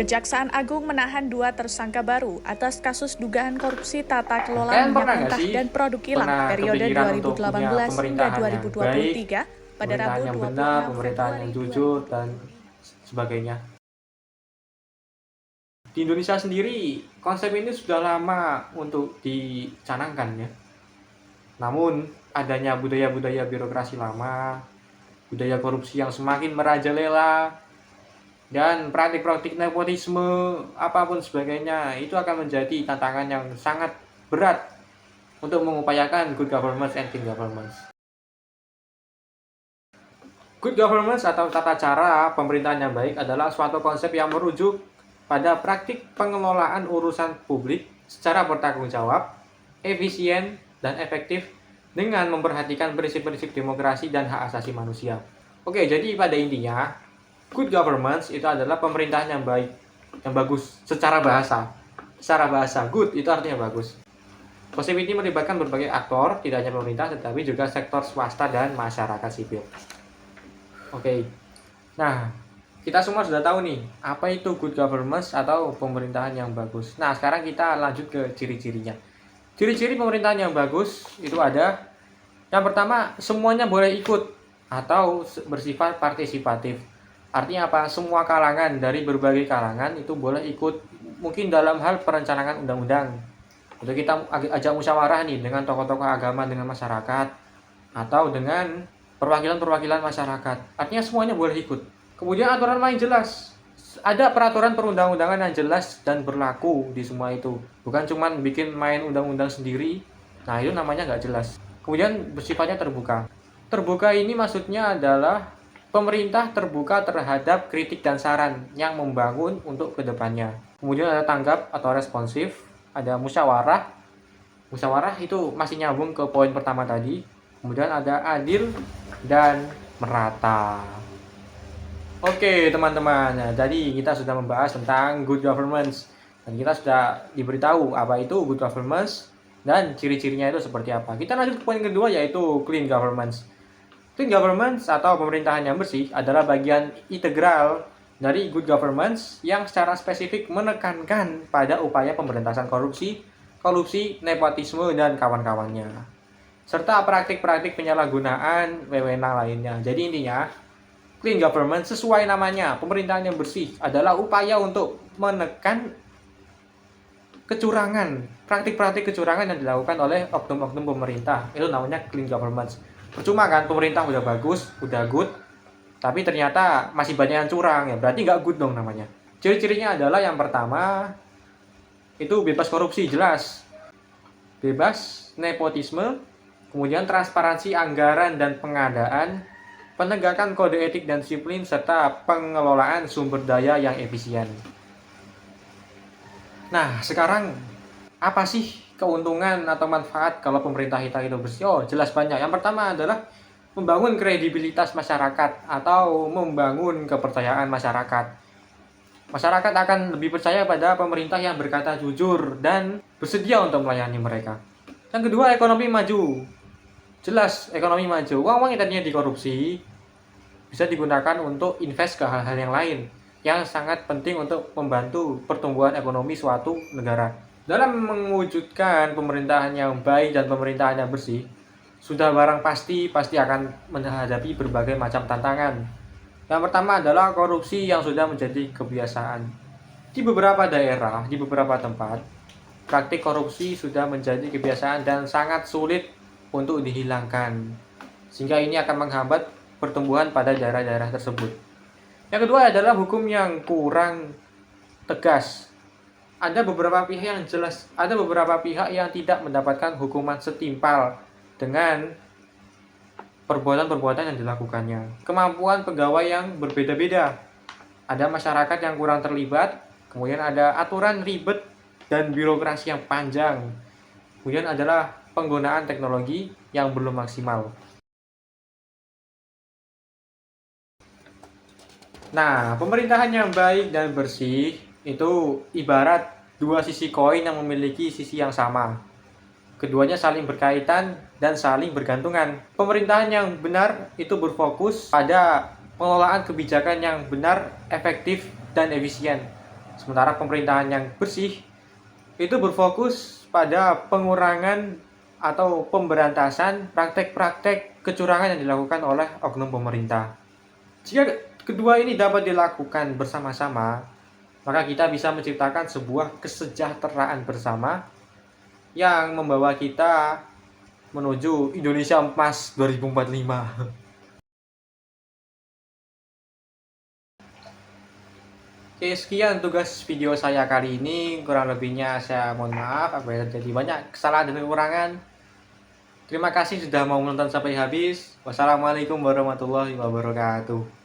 Kejaksaan Agung menahan 2 tersangka baru atas kasus dugaan korupsi tata kelola Kalian minyak pernah nggak mentah sih dan produk kilang periode kepikiran untuk punya 2018 hingga pemerintahan yang baik, 2023 pada Rabu pemerintahan yang 26 benar, pemerintahan yang Februari jujur, dan 2025. sebagainya? Di Indonesia sendiri, konsep ini sudah lama untuk dicanangkan ya. Namun, adanya budaya-budaya birokrasi lama, budaya korupsi yang semakin merajalela, dan praktik-praktik nepotisme apapun sebagainya itu akan menjadi tantangan yang sangat berat untuk mengupayakan good governance and clean governance. Good governance atau tata cara pemerintahan yang baik adalah suatu konsep yang merujuk pada praktik pengelolaan urusan publik secara bertanggung jawab, efisien, dan efektif dengan memperhatikan prinsip-prinsip demokrasi dan hak asasi manusia. Oke, jadi pada intinya good governance itu adalah pemerintahan yang baik, yang bagus secara bahasa. Secara bahasa, good itu artinya bagus. Konsep ini melibatkan berbagai aktor, tidak hanya pemerintah, tetapi juga sektor swasta dan masyarakat sipil. Oke, nah kita semua sudah tahu nih, apa itu good governance atau pemerintahan yang bagus. Nah, sekarang kita lanjut ke ciri-cirinya. Ciri-ciri pemerintahan yang bagus itu ada, yang pertama, semuanya boleh ikut atau bersifat partisipatif. Artinya apa? Semua kalangan, dari berbagai kalangan itu boleh ikut, mungkin dalam hal perencanaan undang-undang. Untuk kita ajak musyawarah nih dengan tokoh-tokoh agama, dengan masyarakat, atau dengan perwakilan-perwakilan masyarakat. Artinya semuanya boleh ikut. Kemudian aturan main jelas. Ada peraturan perundang-undangan yang jelas dan berlaku di semua itu. Bukan cuma bikin main undang-undang sendiri. Nah, itu namanya nggak jelas. Kemudian bersifatnya terbuka. Terbuka ini maksudnya adalah pemerintah terbuka terhadap kritik dan saran yang membangun untuk kedepannya. Kemudian ada tanggap atau responsif, ada musyawarah. Musyawarah itu masih nyambung ke poin pertama tadi. Kemudian ada adil dan merata. Oke teman-teman, nah, tadi kita sudah membahas tentang good governance. Dan kita sudah diberitahu apa itu good governance dan ciri-cirinya itu seperti apa. Kita lanjut ke poin kedua, yaitu clean governance. Clean governance atau pemerintahan yang bersih adalah bagian integral dari good governance yang secara spesifik menekankan pada upaya pemberantasan korupsi, nepotisme, dan kawan-kawannya, serta praktik-praktik penyalahgunaan wewenang lainnya. Jadi intinya, clean governance sesuai namanya, pemerintahan yang bersih adalah upaya untuk menekan kecurangan, praktik-praktik kecurangan yang dilakukan oleh oknum-oknum pemerintah. Itu namanya clean governance. Percuma kan pemerintah udah bagus, udah good, tapi ternyata masih banyak yang curang, ya berarti nggak good dong namanya. Ciri-cirinya adalah yang pertama itu bebas korupsi, jelas, bebas nepotisme, kemudian transparansi anggaran dan pengadaan, penegakan kode etik dan disiplin, serta pengelolaan sumber daya yang efisien. Nah, sekarang apa sih keuntungan atau manfaat kalau pemerintah kita itu bersih? Oh, jelas banyak. Yang pertama adalah membangun kredibilitas masyarakat atau membangun kepercayaan masyarakat. Masyarakat akan lebih percaya pada pemerintah yang berkata jujur dan bersedia untuk melayani mereka. Yang kedua, ekonomi maju. Jelas, ekonomi maju. Uang-uang yang tadinya dikorupsi bisa digunakan untuk invest ke hal-hal yang lain yang sangat penting untuk membantu pertumbuhan ekonomi suatu negara. Dalam mewujudkan pemerintahan yang baik dan pemerintahan yang bersih, sudah barang pasti akan menghadapi berbagai macam tantangan. Yang pertama adalah korupsi yang sudah menjadi kebiasaan. Di beberapa daerah, di beberapa tempat, praktik korupsi sudah menjadi kebiasaan dan sangat sulit untuk dihilangkan. Sehingga ini akan menghambat pertumbuhan pada daerah-daerah tersebut. Yang kedua adalah hukum yang kurang tegas. Ada beberapa pihak yang tidak mendapatkan hukuman setimpal dengan perbuatan-perbuatan yang dilakukannya. Kemampuan pegawai yang berbeda-beda. Ada masyarakat yang kurang terlibat, kemudian ada aturan ribet dan birokrasi yang panjang. Kemudian adalah penggunaan teknologi yang belum maksimal. Nah, pemerintahan yang baik dan bersih itu ibarat dua sisi koin yang memiliki sisi yang sama. Keduanya saling berkaitan dan saling bergantungan. Pemerintahan yang benar itu berfokus pada pengelolaan kebijakan yang benar, efektif, dan efisien. Sementara pemerintahan yang bersih itu berfokus pada pengurangan atau pemberantasan praktek-praktek kecurangan yang dilakukan oleh oknum pemerintah. Jika kedua ini dapat dilakukan bersama-sama, maka kita bisa menciptakan sebuah kesejahteraan bersama yang membawa kita menuju Indonesia Emas 2045. Oke, sekian tugas video saya kali ini. Kurang lebihnya saya mohon maaf apabila terjadi banyak kesalahan dan kekurangan. Terima kasih sudah mau menonton sampai habis. Wassalamualaikum warahmatullahi wabarakatuh.